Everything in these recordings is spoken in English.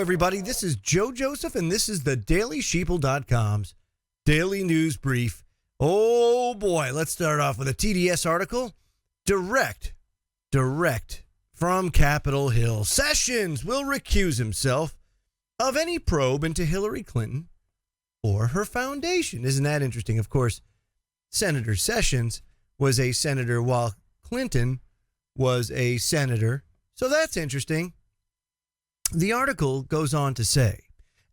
everybody. This is Joe Joseph, and this is the Daily Sheeple.com's Daily News Brief. Oh, boy. Let's start off with a TDS article. Direct from Capitol Hill. Sessions will recuse himself of any probe into Hillary Clinton or her foundation. Isn't that interesting? Of course, Senator Sessions was a senator while Clinton was a senator. So that's interesting. The article goes on to say,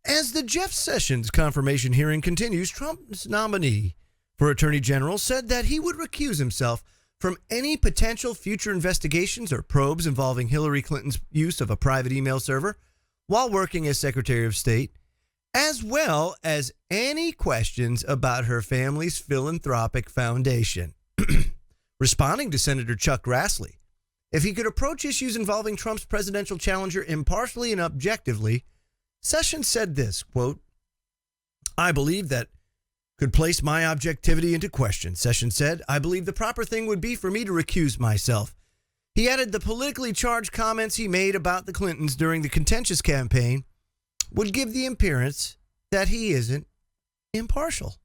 as the Jeff Sessions confirmation hearing continues, Trump's nominee for Attorney General said that he would recuse himself from any potential future investigations or probes involving Hillary Clinton's use of a private email server while working as Secretary of State, as well as any questions about her family's philanthropic foundation. Responding to Senator Chuck Grassley, if he could approach issues involving Trump's presidential challenger impartially and objectively, Sessions said this, quote, I believe that could place my objectivity into question. Sessions said, I believe the proper thing would be for me to recuse myself. He added the politically charged comments he made about the Clintons during the contentious campaign would give the appearance that he isn't impartial.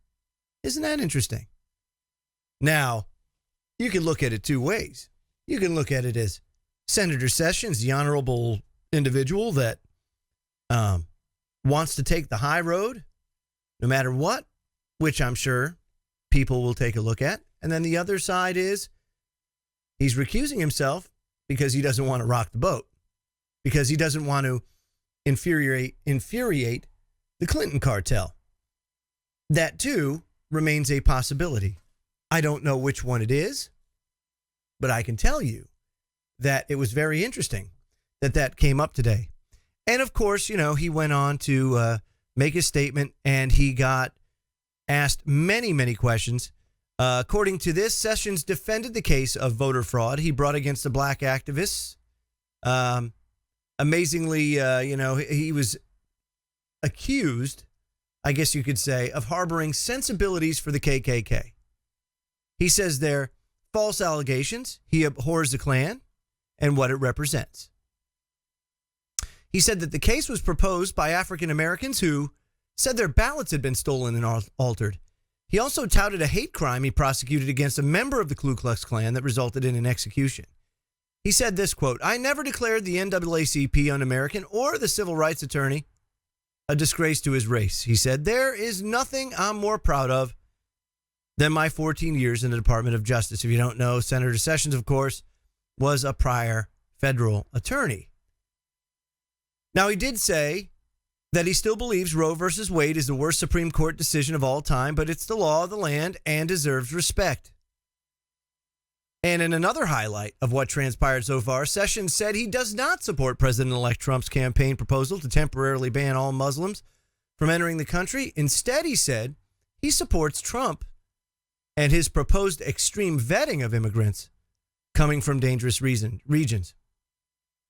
Isn't that interesting? Now, you can look at it two ways. You can look at it as Senator Sessions, the honorable individual that wants to take the high road no matter what, which I'm sure people will take a look at. And then the other side is he's recusing himself because he doesn't want to rock the boat, because he doesn't want to infuriate the Clinton cartel. That, too, remains a possibility. I don't know which one it is, but I can tell you that it was very interesting that came up today. And, of course, you know, he went on to make his statement, and he got asked many, many questions. According to this, Sessions defended the case of voter fraud he brought against the black activists. Amazingly, he was accused, I guess you could say, of harboring sensibilities for the KKK. He says they're false allegations. He abhors the Klan and what it represents. He said that the case was proposed by African Americans who said their ballots had been stolen and altered. He also touted a hate crime he prosecuted against a member of the Ku Klux Klan that resulted in an execution. He said this, quote, I never declared the NAACP un-American or the civil rights attorney a disgrace to his race. He said, there is nothing I'm more proud of than my 14 years in the Department of Justice. If you don't know, Senator Sessions, of course, was a prior federal attorney. Now, he did say that he still believes Roe versus Wade is the worst Supreme Court decision of all time, but it's the law of the land and deserves respect. And in another highlight of what transpired so far, Sessions said he does not support President-elect Trump's campaign proposal to temporarily ban all Muslims from entering the country. Instead, he said he supports Trump and his proposed extreme vetting of immigrants coming from dangerous regions.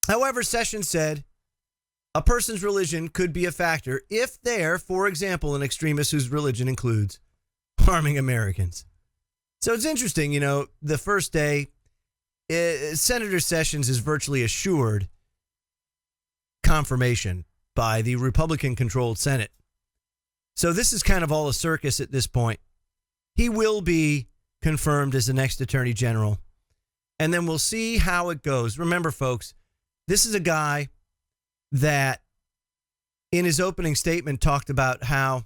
However, Sessions said a person's religion could be a factor if they're, for example, an extremist whose religion includes harming Americans. So it's interesting, you know, the first day, Senator Sessions is virtually assured confirmation by the Republican-controlled Senate. So this is kind of all a circus at this point. He will be confirmed as the next Attorney General, and then we'll see how it goes. Remember, folks, this is a guy that in his opening statement talked about how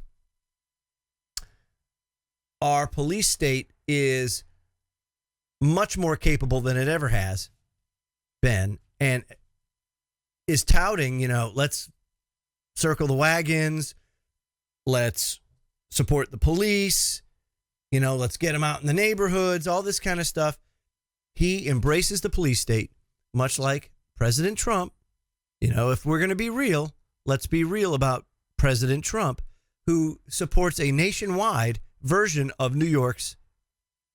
our police state is much more capable than it ever has been, and is touting, you know, let's circle the wagons, let's support the police, you know, let's get them out in the neighborhoods, all this kind of stuff. He embraces the police state, much like President Trump. You know, if we're going to be real, let's be real about President Trump, who supports a nationwide version of New York's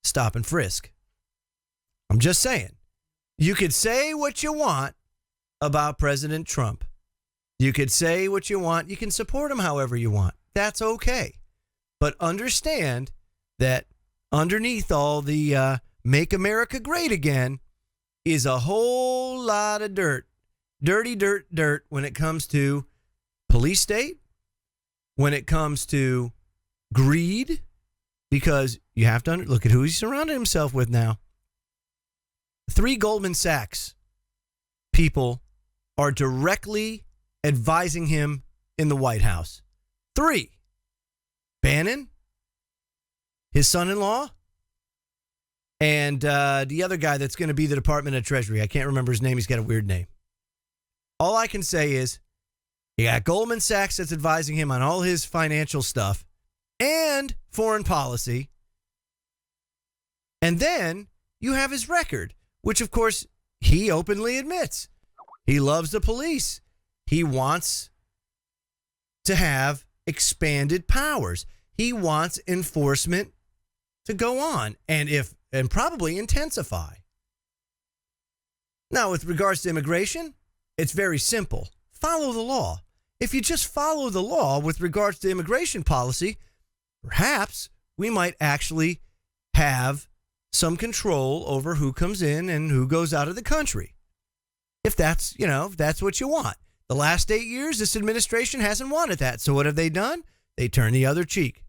stop and frisk. I'm just saying, you could say what you want about President Trump. You could say what you want. You can support him however you want. That's okay. But understand that underneath all the Make America Great Again is a whole lot of dirt. Dirty dirt when it comes to police state, when it comes to greed, because you have to look at who he's surrounded himself with now. 3 Goldman Sachs people are directly advising him in the White House. 3. Bannon, his son-in-law, and the other guy that's going to be the Department of Treasury. I can't remember his name. He's got a weird name. All I can say is you got Goldman Sachs that's advising him on all his financial stuff and foreign policy. And then you have his record, which, of course, he openly admits. He loves the police. He wants to have expanded powers. He wants enforcement to go on and probably intensify. Now, with regards to immigration, it's very simple. Follow the law. If you just follow the law with regards to immigration policy, perhaps we might actually have some control over who comes in and who goes out of the country. If that's what you want. The last 8 years, this administration hasn't wanted that. So what have they done? They turn the other cheek.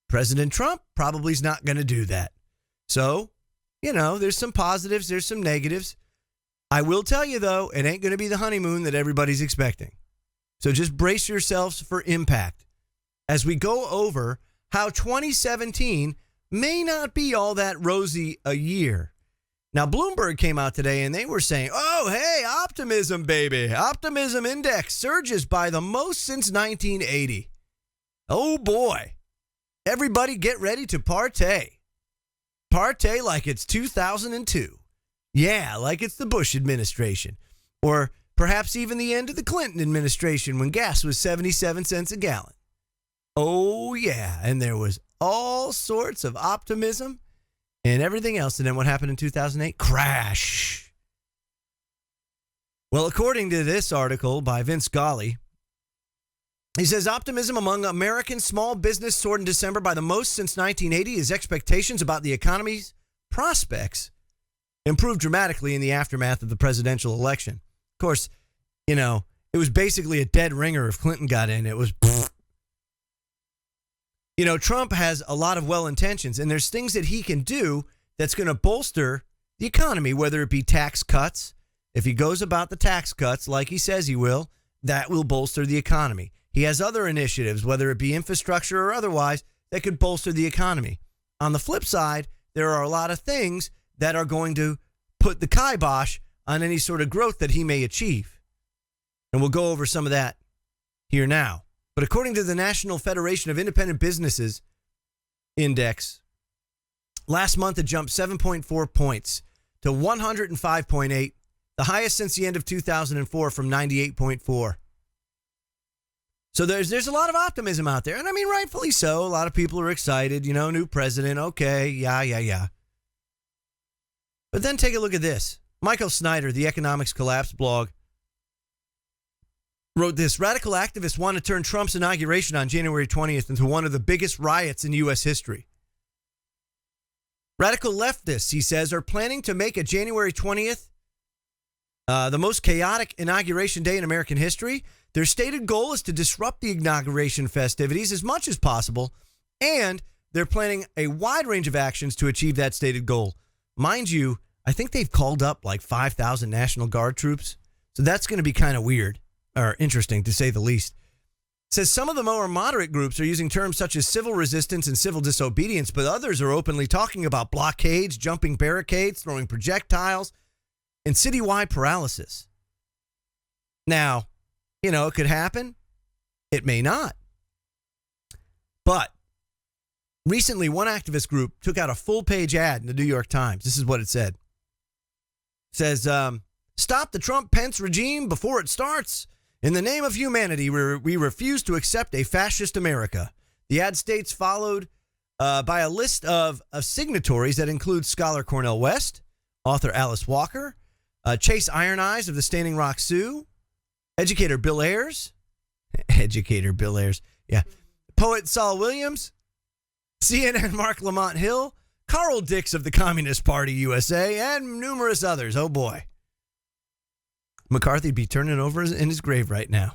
President Trump probably is not going to do that. So, there's some positives, there's some negatives. I will tell you, though, it ain't going to be the honeymoon that everybody's expecting. So just brace yourselves for impact as we go over how 2017 may not be all that rosy a year. Now, Bloomberg came out today and they were saying, oh, hey, optimism, baby. Optimism index surges by the most since 1980. Oh, boy. Everybody get ready to partay. Partay like it's 2002. Yeah, like it's the Bush administration. Or perhaps even the end of the Clinton administration when gas was 77 cents a gallon. Oh, yeah. And there was all sorts of optimism and everything else. And then what happened in 2008? Crash. Well, according to this article by Vince Scully, he says optimism among American small business soared in December by the most since 1980 as expectations about the economy's prospects improved dramatically in the aftermath of the presidential election. Of course, it was basically a dead ringer if Clinton got in. It was, Trump has a lot of well intentions, and there's things that he can do that's going to bolster the economy, whether it be tax cuts. If he goes about the tax cuts like he says he will, that will bolster the economy. He has other initiatives, whether it be infrastructure or otherwise, that could bolster the economy. On the flip side, there are a lot of things that are going to put the kibosh on any sort of growth that he may achieve. And we'll go over some of that here now. But according to the National Federation of Independent Businesses Index, last month it jumped 7.4 points to 105.8, the highest since the end of 2004 from 98.4. So there's a lot of optimism out there. And I mean, rightfully so. A lot of people are excited. New president. Okay. Yeah. But then take a look at this. Michael Snyder, the Economics Collapse blog, wrote this. Radical activists want to turn Trump's inauguration on January 20th into one of the biggest riots in U.S. history. Radical leftists, he says, are planning to make a January 20th the most chaotic inauguration day in American history. Their stated goal is to disrupt the inauguration festivities as much as possible, and they're planning a wide range of actions to achieve that stated goal. Mind you, I think they've called up like 5,000 National Guard troops, so that's going to be kind of weird, or interesting to say the least. It says some of the more moderate groups are using terms such as civil resistance and civil disobedience, but others are openly talking about blockades, jumping barricades, throwing projectiles, and citywide paralysis. Now, it could happen. It may not. But recently, one activist group took out a full-page ad in the New York Times. This is what it said. It says, stop the Trump-Pence regime before it starts. In the name of humanity, we refuse to accept a fascist America. The ad states followed by a list of signatories that includes scholar Cornel West, author Alice Walker, Chase Iron Eyes of the Standing Rock Sioux, educator Bill Ayers, yeah, poet Saul Williams, CNN Mark Lamont Hill, Carl Dix of the Communist Party USA, and numerous others. Oh boy. McCarthy'd be turning over in his grave right now.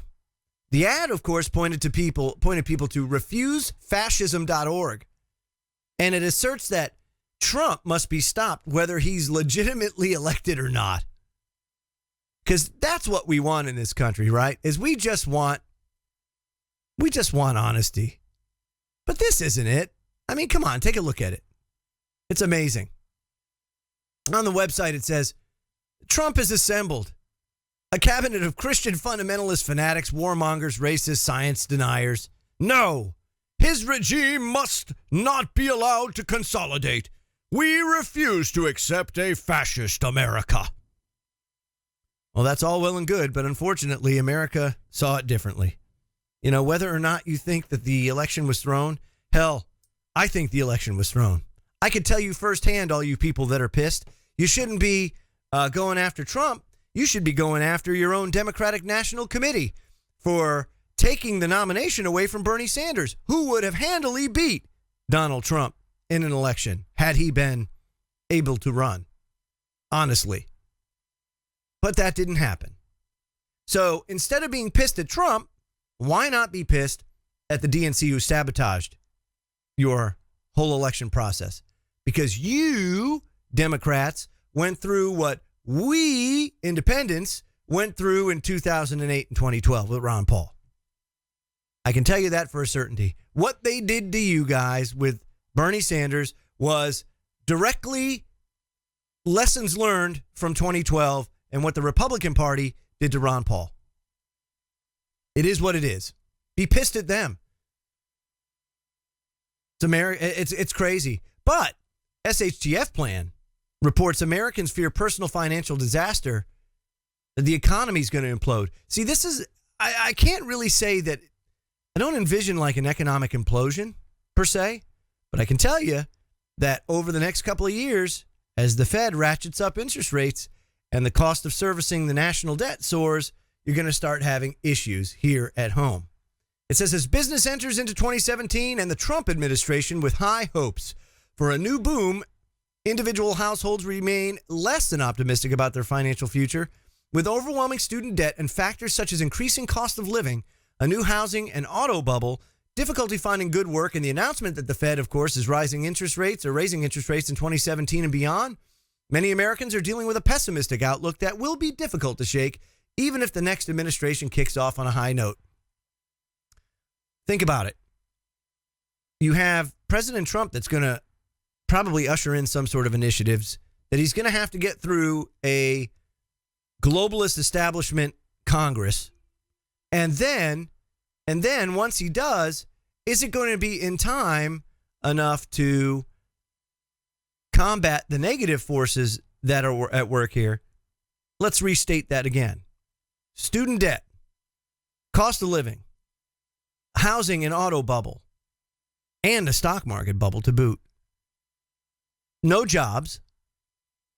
The ad, of course, pointed people to refusefascism.org. And it asserts that Trump must be stopped whether he's legitimately elected or not. Because that's what we want in this country, right? Is we just want honesty. But this isn't it. I mean, come on, take a look at it. It's amazing. On the website, it says, Trump has assembled a cabinet of Christian fundamentalist fanatics, warmongers, racists, science deniers. No, his regime must not be allowed to consolidate. We refuse to accept a fascist America. Well, that's all well and good, but unfortunately, America saw it differently. You know, whether or not you think that the election was thrown, hell, I think the election was thrown. I could tell you firsthand, all you people that are pissed, you shouldn't be going after Trump. You should be going after your own Democratic National Committee for taking the nomination away from Bernie Sanders, who would have handily beat Donald Trump in an election had he been able to run, honestly. But that didn't happen. So instead of being pissed at Trump, why not be pissed at the DNC who sabotaged your whole election process? Because you, Democrats, went through what we, independents, went through in 2008 and 2012 with Ron Paul. I can tell you that for a certainty. What they did to you guys with Bernie Sanders was directly lessons learned from 2012 and what the Republican Party did to Ron Paul. It is what it is. Be pissed at them. It's crazy. But SHTF plan reports Americans fear personal financial disaster, that the economy is going to implode. See, this is, I can't really say that, I don't envision like an economic implosion per se, but I can tell you that over the next couple of years, as the Fed ratchets up interest rates and the cost of servicing the national debt soars, you're going to start having issues here at home. It says, as business enters into 2017 and the Trump administration with high hopes for a new boom, individual households remain less than optimistic about their financial future. With overwhelming student debt and factors such as increasing cost of living, a new housing and auto bubble, difficulty finding good work, and the announcement that the Fed, of course, is raising interest rates in 2017 and beyond, many Americans are dealing with a pessimistic outlook that will be difficult to shake, even if the next administration kicks off on a high note. Think about it. You have President Trump that's going to probably usher in some sort of initiatives that he's going to have to get through a globalist establishment Congress. And then once he does, is it going to be in time enough to combat the negative forces that are at work here? Let's restate that again. Student debt, cost of living, housing and auto bubble, and a stock market bubble to boot. No jobs.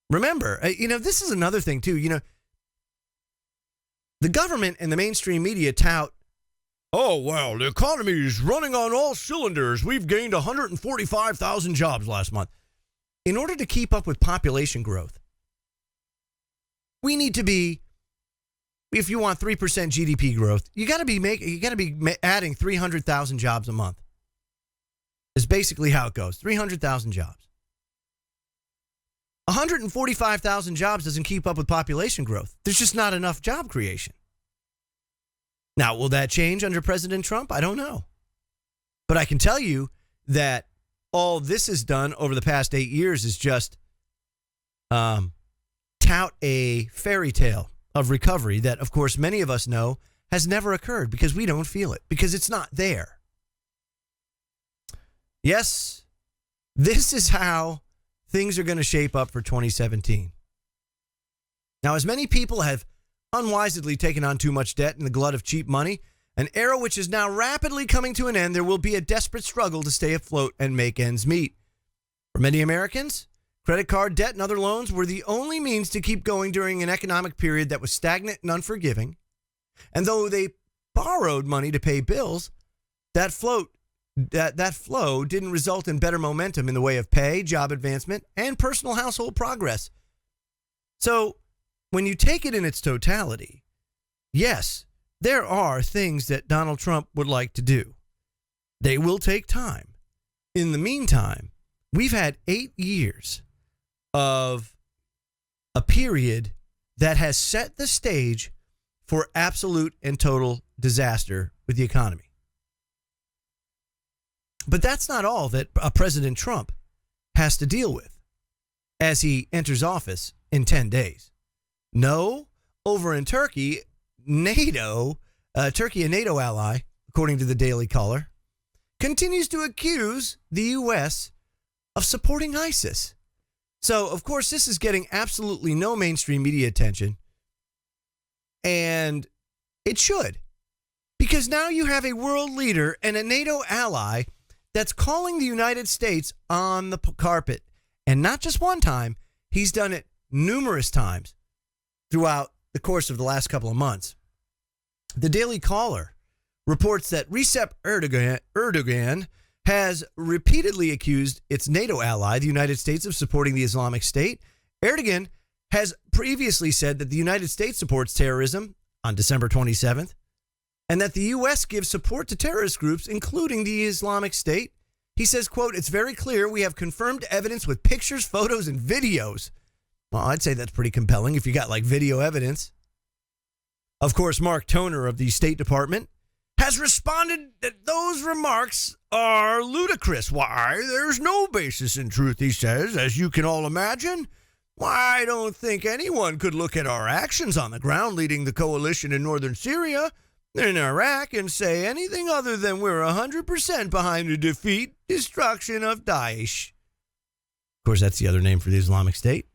Remember, this is another thing too. The government and the mainstream media tout, oh, well, the economy is running on all cylinders. We've gained 145,000 jobs last month. In order to keep up with population growth, we need to be, if you want 3% GDP growth, you got to be adding 300,000 jobs a month. Is basically how it goes. 300,000 jobs. 145,000 jobs doesn't keep up with population growth. There's just not enough job creation. Now, will that change under President Trump? I don't know. But I can tell you that all this has done over the past 8 years is just tout a fairy tale of recovery that, of course, many of us know has never occurred because we don't feel it, because it's not there. Yes, this is how things are going to shape up for 2017. Now, as many people have unwisely taken on too much debt and the glut of cheap money, an era which is now rapidly coming to an end, there will be a desperate struggle to stay afloat and make ends meet. For many Americans, credit card debt and other loans were the only means to keep going during an economic period that was stagnant and unforgiving. And though they borrowed money to pay bills, that flow didn't result in better momentum in the way of pay, job advancement, and personal household progress. So when you take it in its totality, yes, there are things that Donald Trump would like to do. They will take time. In the meantime, we've had 8 years of a period that has set the stage for absolute and total disaster with the economy. But that's not all that President Trump has to deal with as he enters office in 10 days. No, over in Turkey, Turkey, a NATO ally, according to the Daily Caller, continues to accuse the U.S. of supporting ISIS. So, of course, this is getting absolutely no mainstream media attention. And it should. Because now you have a world leader and a NATO ally that's calling the United States on the carpet. And not just one time, he's done it numerous times throughout the course of the last couple of months. The Daily Caller reports that Recep Erdogan has repeatedly accused its NATO ally, the United States, of supporting the Islamic State. Erdogan has previously said that the United States supports terrorism on December 27th, and that the U.S. gives support to terrorist groups, including the Islamic State. He says, quote, "It's very clear we have confirmed evidence with pictures, photos, and videos." Well, I'd say that's pretty compelling if you got like video evidence. Of course, Mark Toner of the State Department has responded that those remarks are ludicrous. Why, there's no basis in truth, he says, as you can all imagine. Why, I don't think anyone could look at our actions on the ground leading the coalition in northern Syria, in Iraq, and say anything other than we're 100% behind the defeat, destruction of Daesh. Of course, that's the other name for the Islamic State.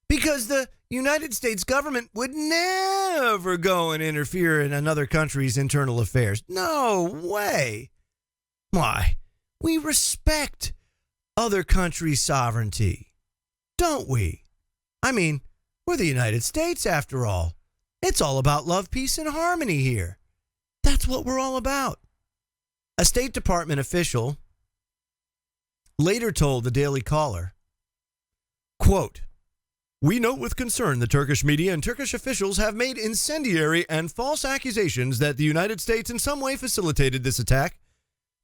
Because the United States government would never go and interfere in another country's internal affairs. No way. Why? We respect other countries' sovereignty, don't we? I mean, we're the United States after all. It's all about love, peace, and harmony here. That's what we're all about. A State Department official later told the Daily Caller, quote, "We note with concern the Turkish media and Turkish officials have made incendiary and false accusations that the United States in some way facilitated this attack.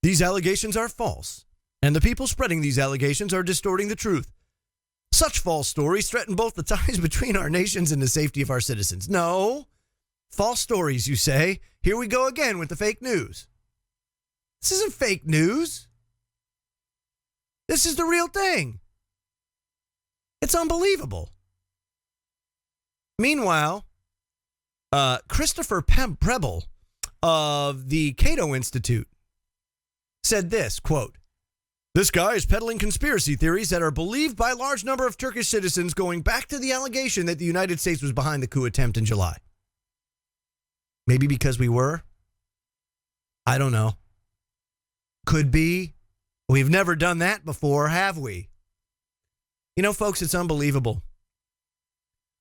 These allegations are false, and the people spreading these allegations are distorting the truth. Such false stories threaten both the ties between our nations and the safety of our citizens." No, false stories, you say. Here we go again with the fake news. This isn't fake news. This is the real thing. It's unbelievable. Meanwhile, Christopher Preble of the Cato Institute said this, quote, "This guy is peddling conspiracy theories that are believed by a large number of Turkish citizens going back to the allegation that the United States was behind the coup attempt in July." Maybe because we were? I don't know. Could be. We've never done that before, have we? You know, folks, it's unbelievable.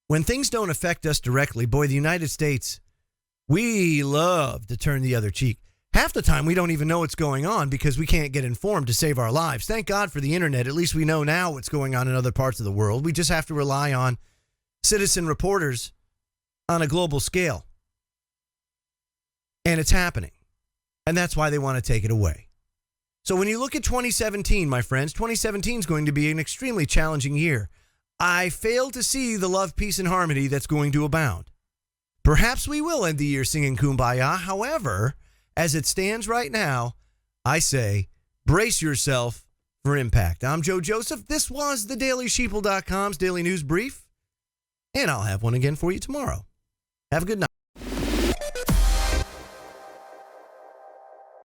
When things don't affect us directly, boy, the United States, we love to turn the other cheek. Half the time, we don't even know what's going on because we can't get informed to save our lives. Thank God for the internet. At least we know now what's going on in other parts of the world. We just have to rely on citizen reporters on a global scale. And it's happening. And that's why they want to take it away. So when you look at 2017, my friends, 2017 is going to be an extremely challenging year. I fail to see the love, peace, and harmony that's going to abound. Perhaps we will end the year singing Kumbaya. However, as it stands right now, I say, brace yourself for impact. I'm Joe Joseph. This was the DailySheeple.com's Daily News Brief, and I'll have one again for you tomorrow. Have a good night.